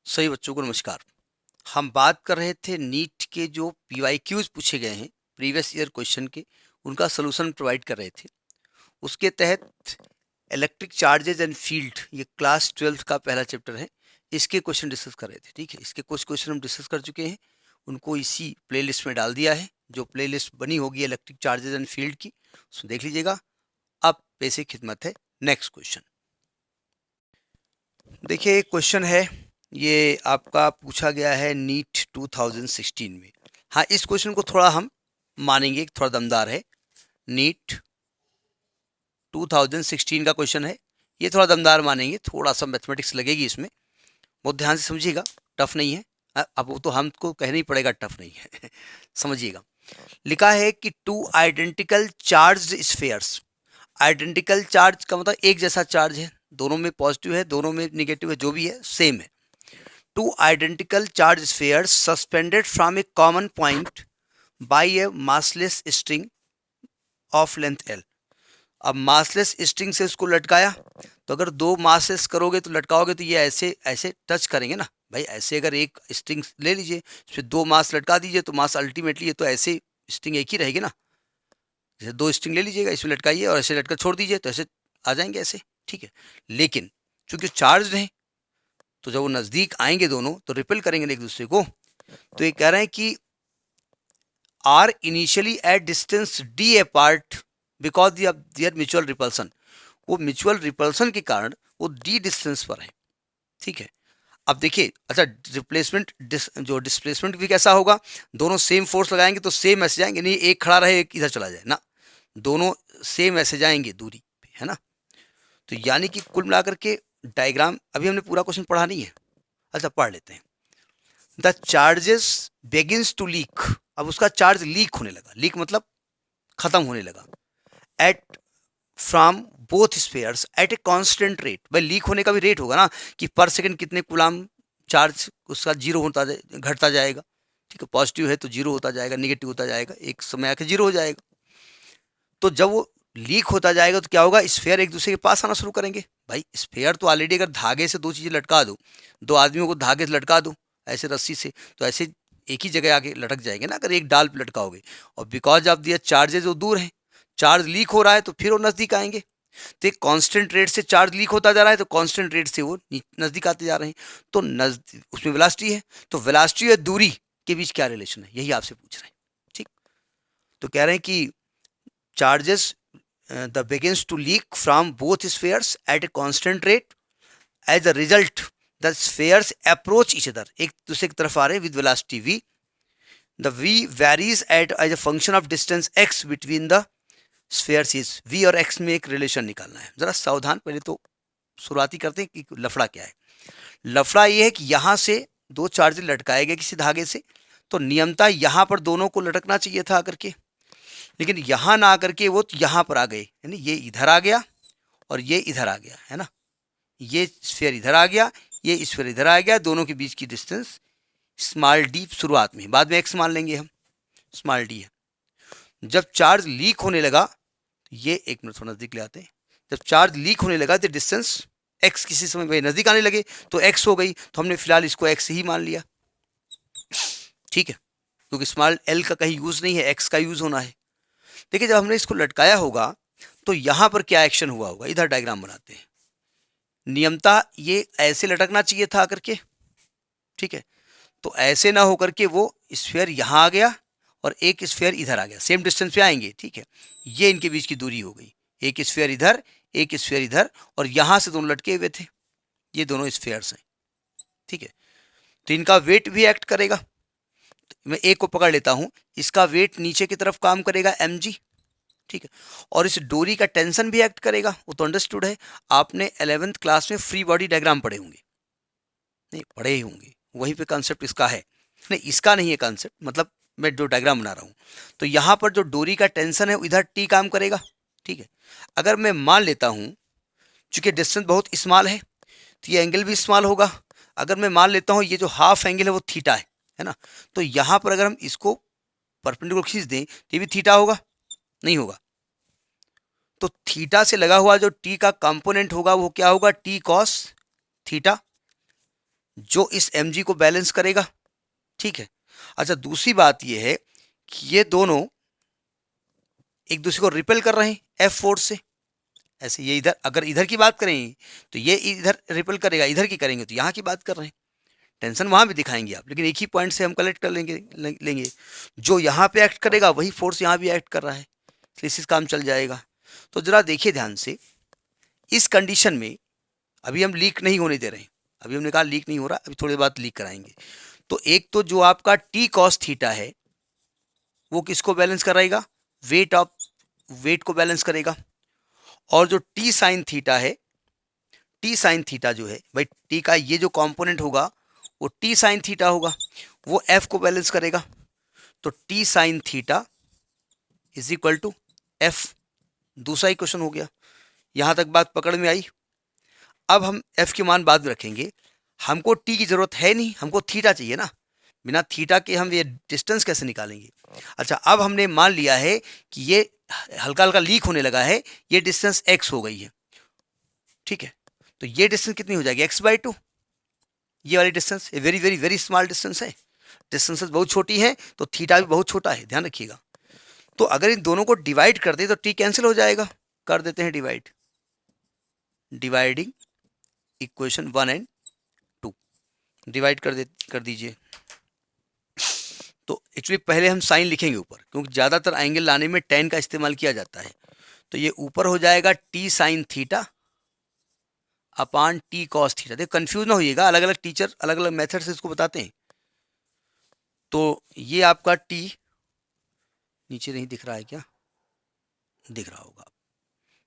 सही बच्चों को नमस्कार। हम बात कर रहे थे नीट के जो पीवाईक्यूज पूछे गए हैं प्रीवियस ईयर क्वेश्चन के, उनका सलूशन प्रोवाइड कर रहे थे। उसके तहत इलेक्ट्रिक चार्जेज एंड फील्ड, ये क्लास 12th का पहला चैप्टर है, इसके क्वेश्चन डिस्कस कर रहे थे। ठीक है, इसके कुछ क्वेश्चन हम डिस्कस कर चुके हैं, उनको इसी प्लेलिस्ट में डाल दिया है। जो प्लेलिस्ट बनी होगी इलेक्ट्रिक चार्जेज एंड फील्ड की, उसमें देख लीजिएगा। अब बेसिक खिदमत है। नेक्स्ट क्वेश्चन देखिए, एक क्वेश्चन है, ये आपका पूछा गया है नीट 2016 में। हाँ, इस क्वेश्चन को थोड़ा हम मानेंगे, थोड़ा दमदार है। नीट 2016 का क्वेश्चन है, ये थोड़ा दमदार मानेंगे, थोड़ा सा मैथमेटिक्स लगेगी इसमें, बहुत ध्यान से समझिएगा। टफ नहीं है। अब वो तो हमको कहना ही पड़ेगा, टफ नहीं है। समझिएगा। लिखा है कि two identical charge spheres. Identical charge का मतलब एक जैसा चार्ज है, दोनों में पॉजिटिव है, दोनों में निगेटिव है, जो भी है सेम है। Two identical charge spheres suspended from a common point by a massless string of length L. अब मासलेस स्ट्रिंग से उसको लटकाया, तो अगर दो मासेस करोगे तो लटकाओगे तो ये ऐसे ऐसे टच करेंगे ना भाई। ऐसे अगर एक स्ट्रिंग ले लीजिए, इसमें दो मास लटका दीजिए, तो मास अल्टीमेटली ये तो ऐसे स्ट्रिंग एक ही रहेगी ना। जैसे दो स्ट्रिंग ले लीजिएगा, इसमें लटकाइए और ऐसे लटका छोड़ दीजिए, तो ऐसे आ जाएंगे ऐसे। ठीक है, लेकिन चूंकि चार्ज है, तो जब वो नजदीक आएंगे दोनों तो रिपेल करेंगे एक दूसरे को। तो ये कह रहे हैं कि are initially at distance D apart because their mutual repulsion. वो म्यूचुअल रिपल्सन के कारण वो डी डिस्टेंस पर है। ठीक है, अब देखिए, अच्छा रिप्लेसमेंट जो डिस्प्लेसमेंट भी कैसा होगा, दोनों सेम फोर्स लगाएंगे तो सेम ऐसे जाएंगे, नहीं एक खड़ा रहे एक इधर चला जाए ना, दोनों सेम ऐसे जाएंगे दूरी पे, है ना। तो यानी कि कुल मिलाकर के डायग्राम, अभी हमने पूरा क्वेश्चन पढ़ा नहीं है, अच्छा पढ़ लेते हैं। The charges begins to leak. अब उसका चार्ज लीक होने लगा, लीक मतलब खत्म होने लगा। At from both spheres at a constant rate. भाई लीक होने का भी रेट होगा ना, कि पर सेकंड कितने कूलाम चार्ज उसका जीरो होता घटता जाएगा। ठीक है, पॉजिटिव है तो जीरो होता जाएगा, निगेटिव होता जाएगा, एक समय आके जीरो हो जाएगा। तो जब वो लीक होता जाएगा तो क्या होगा, स्फेयर एक दूसरे के पास आना शुरू करेंगे। भाई स्फेयर तो ऑलरेडी, अगर धागे से दो चीजें लटका दो, दो आदमियों को धागे से लटका दो ऐसे रस्सी से, तो ऐसे एक ही जगह आके लटक जाएंगे ना, अगर एक डाल पे लटकाओगे। और बिकॉज ऑफ दियर चार्जेस वो दूर हैं, चार्ज लीक हो रहा है तो फिर वो नजदीक आएंगे। तो एक कांस्टेंट रेट से चार्ज लीक होता जा रहा है, तो कांस्टेंट रेट से वो नजदीक आते जा रहे हैं। तो उसमें वेलोसिटी है, तो वेलोसिटी और दूरी के बीच क्या रिलेशन है, यही आपसे पूछ रहे हैं। ठीक, तो कह रहे हैं कि charges the begins to leak from both spheres at a constant rate. As a result, the spheres approach each other, एक दूसरे की तरफ आ रहे with velocity v. The v varies as a function of distance x between the spheres is. v और x में एक relation निकालना है, जरा सावधान। पहले तो शुरुआती करते हैं कि लफड़ा क्या है। लफड़ा ये है कि यहाँ से दो चार्ज लटकाए गए किसी धागे से, तो नियमता यहाँ पर दोनों को लटकना चाहिए था आकर के, लेकिन यहां ना आकर के वो यहां पर आ गए, यानी ये इधर आ गया और ये इधर आ गया, है ना। ये स्फीयर इधर आ गया, ये स्फीयर इधर आ गया, दोनों के बीच की डिस्टेंस स्मॉल डी शुरुआत में, बाद में एक्स मान लेंगे हम, स्मॉल डी है। जब चार्ज लीक होने लगा, तो ये एक मिनट थोड़ा नजदीक ले आते हैं। जब चार्ज लीक होने लगा तो डिस्टेंस एक्स किसी समय नजदीक आने लगे तो एक्स हो गई, तो हमने फिलहाल इसको एक्स ही मान लिया। ठीक है, क्योंकि स्मॉल एल का कहीं यूज नहीं है, एक्स का यूज होना है। देखिए, जब हमने इसको लटकाया होगा तो यहां पर क्या एक्शन हुआ होगा, इधर डायग्राम बनाते हैं। नियमता ये ऐसे लटकना चाहिए था आकर के, ठीक है, तो ऐसे ना होकर के वो स्फीयर यहां आ गया और एक स्फीयर इधर आ गया, सेम डिस्टेंस पे आएंगे। ठीक है, ये इनके बीच की दूरी हो गई, एक स्फीयर इधर एक स्फीयर इधर, और यहां से दोनों लटके हुए थे, ये दोनों स्फीयर्स हैं। ठीक है, तो इनका वेट भी एक्ट करेगा। मैं एक को पकड़ लेता हूं, इसका वेट नीचे की तरफ काम करेगा mg। ठीक है, और इस डोरी का टेंशन भी एक्ट करेगा, वो तो अंडरस्टूड है। आपने 11th क्लास में फ्री बॉडी डायग्राम पढ़े होंगे, नहीं पढ़े ही होंगे, वहीं पे कॉन्सेप्ट इसका है। नहीं, इसका नहीं है कॉन्सेप्ट, मतलब मैं जो डायग्राम बना रहा हूं, तो यहां पर जो डोरी का टेंशन है इधर टी काम करेगा। ठीक है, अगर मैं मान लेता हूं, चूंकि डिस्टेंस बहुत स्मॉल है तो ये एंगल भी स्मॉल होगा। अगर मैं मान लेता हूं ये जो हाफ एंगल है वो थीटा है ना, तो यहां पर अगर हम इसको परपेंडिकुलर खींच दें तो ये भी थीटा होगा, नहीं होगा। तो थीटा से लगा हुआ जो टी का कंपोनेंट होगा वो क्या होगा, टी कॉस थीटा। जो इस mg को बैलेंस करेगा, ठीक है। अच्छा, दूसरी बात ये है कि ये दोनों एक दूसरे को रिपेल कर रहे हैं F फोर्स से। ऐसे ये इधर, अगर इधर की बात करें तो ये इधर रिपेल करेगा, इधर की करेंगे तो यहाँ की बात कर रहे हैं। टेंशन वहां भी दिखाएंगे आप, लेकिन एक ही पॉइंट से हम कलेक्ट कर लेंगे। जो यहाँ पे एक्ट करेगा वही फोर्स यहाँ भी एक्ट कर रहा है, इसलिए इसी काम चल जाएगा। तो जरा देखिए ध्यान से, इस कंडीशन में अभी हम लीक नहीं होने दे रहे हैं। अभी हमने कहा लीक नहीं हो रहा, अभी थोड़ी देर बाद लीक कराएंगे। तो एक तो जो आपका टी कॉस थीटा है वो किसको बैलेंस कराएगा, वेट को बैलेंस करेगा। और जो टी साइन थीटा है, टी साइन थीटा जो है भाई, टी का ये जो कंपोनेंट होगा वो टी साइन थीटा होगा, वो एफ को बैलेंस करेगा। तो T sine theta is equal to F. दूसरा ही क्वेश्चन हो गया। यहां तक बात पकड़ में आई। अब हम एफ के मान बाद में रखेंगे, हमको टी की जरूरत है नहीं, हमको थीटा चाहिए ना। बिना थीटा के हम ये डिस्टेंस कैसे निकालेंगे। अच्छा, अब हमने मान लिया है कि ये हल्का हल्का लीक होने लगा है, ये डिस्टेंस एक्स हो गई है, ठीक है। तो ये डिस्टेंस कितनी हो जाएगी, x/2। ये वाली distance very very very small distance है, डिस्टेंसेस बहुत छोटी हैं, तो थीटा भी बहुत छोटा है, ध्यान रखिएगा। तो अगर इन दोनों को डिवाइड कर दे तो टी कैंसिल हो जाएगा। कर देते हैं डिवाइड, डिवाइडिंग इक्वेशन 1 और 2 डिवाइड कर दीजिए। तो एक्चुअली पहले हम साइन लिखेंगे ऊपर, क्योंकि ज़्यादातर एंगल लाने में tan का इस्तेमाल किया जाता है। तो ये ऊपर हो जाएगा T sine theta upon T cos theta. देखो कंफ्यूज ना होइएगा, अलग अलग टीचर अलग अलग मेथड से इसको बताते हैं। तो ये आपका टी नीचे नहीं दिख रहा है क्या, दिख रहा होगा।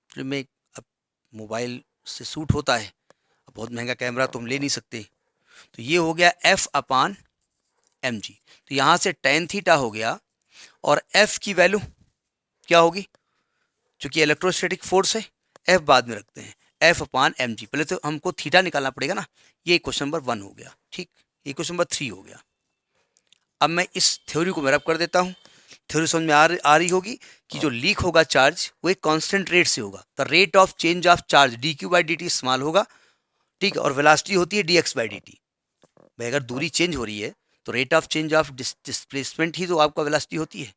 फिर मैं अब मोबाइल से शूट होता है, अब बहुत महंगा कैमरा तो हम ले नहीं सकते। तो ये हो गया एफ अपान एम जी। तो यहाँ से टेन थीटा हो गया, और एफ की वैल्यू क्या होगी, चूंकि इलेक्ट्रोस्टैटिक फोर्स है एफ बाद में रखते हैं, एफ अपान एम जी। पहले तो हमको थीटा निकालना पड़ेगा ना। ये क्वेश्चन नंबर 1 हो गया, ठीक। ये क्वेश्चन नंबर 3 हो गया। अब मैं इस थ्योरी को रब कर देता हूँ। थ्योरी समझ में आ रही होगी कि जो लीक होगा चार्ज वो एक कांस्टेंट रेट से होगा। The rate of change of charge D Q by D T small होगा, ठीक है। और वेलोसिटी होती है D X by D T. भाई अगर दूरी चेंज हो रही है तो rate of change of displacement ही तो आपका वेलोसिटी होती है,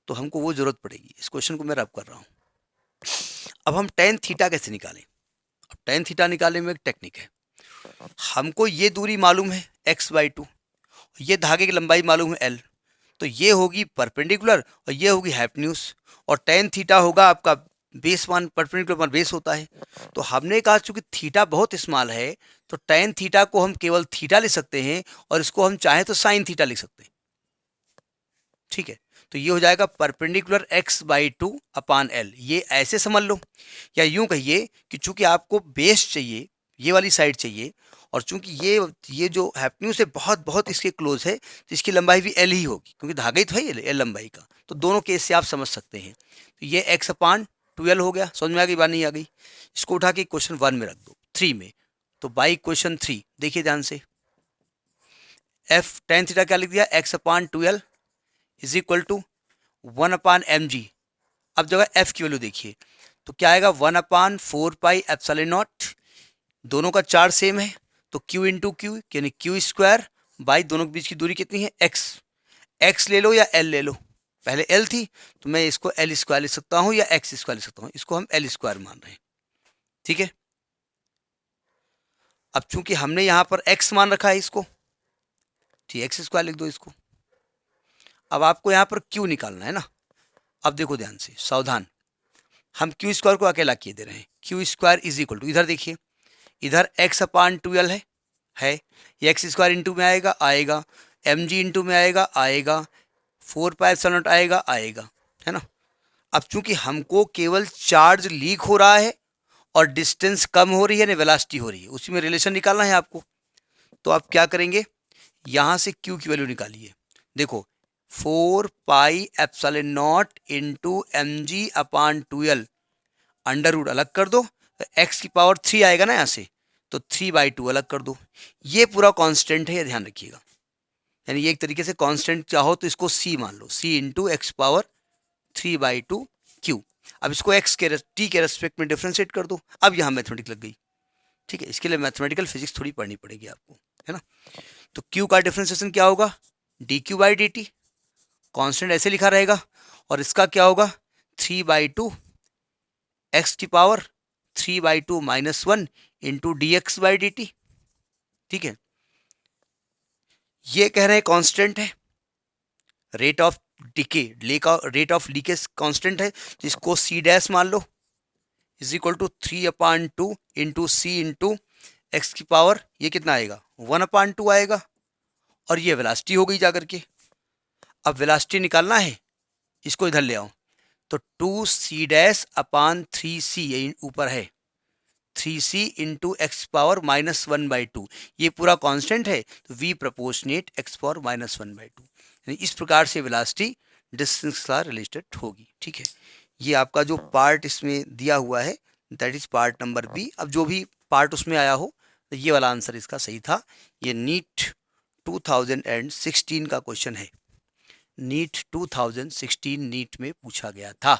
तो हमको वो जरूरत पड़ेगी। इस क्वेश्चन को मैं रब कर रहा हूँ। अब हम टेन थीटा कैसे निकालें। अब टेन थीटा निकालने में एक टेक्निक है। हमको ये दूरी मालूम है x/2, ये धागे की लंबाई मालूम है l, तो ये होगी परपेंडिकुलर और ये होगी हाइपोटेन्यूज। और टेन थीटा होगा आपका बेस मान, परपेंडिकुलर मान बेस होता है। तो हमने कहा चूंकि थीटा बहुत स्मॉल है तो टेन थीटा को हम केवल थीटा लिख सकते हैं, और इसको हम चाहें तो साइन थीटा लिख सकते हैं, ठीक है। तो ये हो जाएगा परपेंडिकुलर x/2 अपान l। ये ऐसे समझ लो, या यूं कहिए कि चूंकि आपको बेस चाहिए, ये वाली साइड चाहिए, और चूंकि ये जो हाइपोटेन्यूज है बहुत बहुत इसके क्लोज है, तो इसकी लंबाई भी l ही होगी, क्योंकि धागा ही तो है ये l लंबाई का। तो दोनों केस से आप समझ सकते हैं। तो ये x/2l हो गया। समझ में आ गई बात, नहीं आ गई? इसको उठा के क्वेश्चन 1 में रख दो, 3 में। तो बाई क्वेश्चन 3 देखिए ध्यान से, एफ टेन थीटा क्या लिख दिया, x/2l is equal to 1/mg। अब जगह f की वैल्यू देखिए तो क्या आएगा, 1/4πε0। दोनों का चार्ज सेम है तो q इंटू क्यू यानी क्यू स्क्वायर बाई दोनों के बीच की दूरी कितनी है x। x ले लो या l ले लो, पहले l थी तो मैं इसको l स्क्वायर लिख सकता हूं या x स्क्वायर लिख सकता हूं, इसको हम l स्क्वायर मान रहे हैं, ठीक है। अब चूंकि हमने यहां पर x मान रखा है इसको, ठीक, x स्क्वायर लिख दो इसको। अब आपको यहाँ पर Q निकालना है ना। अब देखो ध्यान से, सावधान, हम Q स्क्वायर को अकेला किए दे रहे हैं। Q square is equal to, इधर देखिए, इधर x/2l है, ये x स्क्वायर इंटू में आएगा mg इंटू में आएगा 4πε0 आएगा, है ना। अब चूंकि हमको केवल चार्ज लीक हो रहा है और डिस्टेंस कम हो रही है ना, वेलोसिटी हो रही है, उसी में रिलेशन निकालना है आपको। तो आप क्या करेंगे, यहां से Q की वैल्यू निकालिए। देखो 4πε0 इंटू mg/2l, अंडर रूट अलग कर दो, x की पावर 3 आएगा ना यहाँ से, तो 3/2 अलग कर दो। ये पूरा कांस्टेंट है, ये ध्यान रखिएगा। यानी ये एक तरीके से कांस्टेंट चाहो तो इसको c मान लो, c into x power 3/2 q। अब इसको x के t के रेस्पेक्ट में डिफ्रेंशिएट कर दो। अब यहाँ मैथमेटिक्स लग गई, ठीक है। इसके लिए मैथमेटिकल फिजिक्स थोड़ी पढ़नी पड़ेगी आपको। है ना। तो Q का डिफरेंशिएशन क्या होगा, dQ बाई dt, कांस्टेंट ऐसे लिखा रहेगा, और इसका क्या होगा 3/2 x की power 3/2 -1 into dx by dt। ठीक है, ये कह रहे हैं कांस्टेंट है, rate of decay, rate of leakage constant है, तो इसको सी डैश मान लो, is equal to 3/2 into C into X की पावर, ये कितना आएगा 1/2 आएगा, और ये वेलोसिटी हो गई जाकर के। अब वेलोसिटी निकालना है, इसको इधर ले आओ, तो 2c डैश अपान 3c, ये ऊपर है 3c इंटू एक्स पावर -1/2, ये पूरा कांस्टेंट है, तो v प्रोपोर्शनेट एक्स पावर -1/2, यानी इस प्रकार से वेलोसिटी डिस्टेंस के साथ रिलेटेड होगी। ठीक है, ये आपका जो पार्ट इसमें दिया हुआ है that is part number B. अब जो भी पार्ट उसमें आया हो, तो ये वाला आंसर इसका सही था। ये नीट 2016 का क्वेश्चन है, नीट 2016 नीट में पूछा गया था।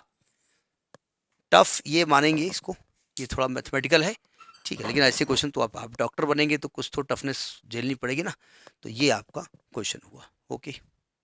टफ ये मानेंगे इसको, ये थोड़ा मैथमेटिकल है, ठीक है, लेकिन ऐसे क्वेश्चन तो आप डॉक्टर बनेंगे तो कुछ तो टफनेस झेलनी पड़ेगी ना, तो ये आपका क्वेश्चन हुआ। ओके।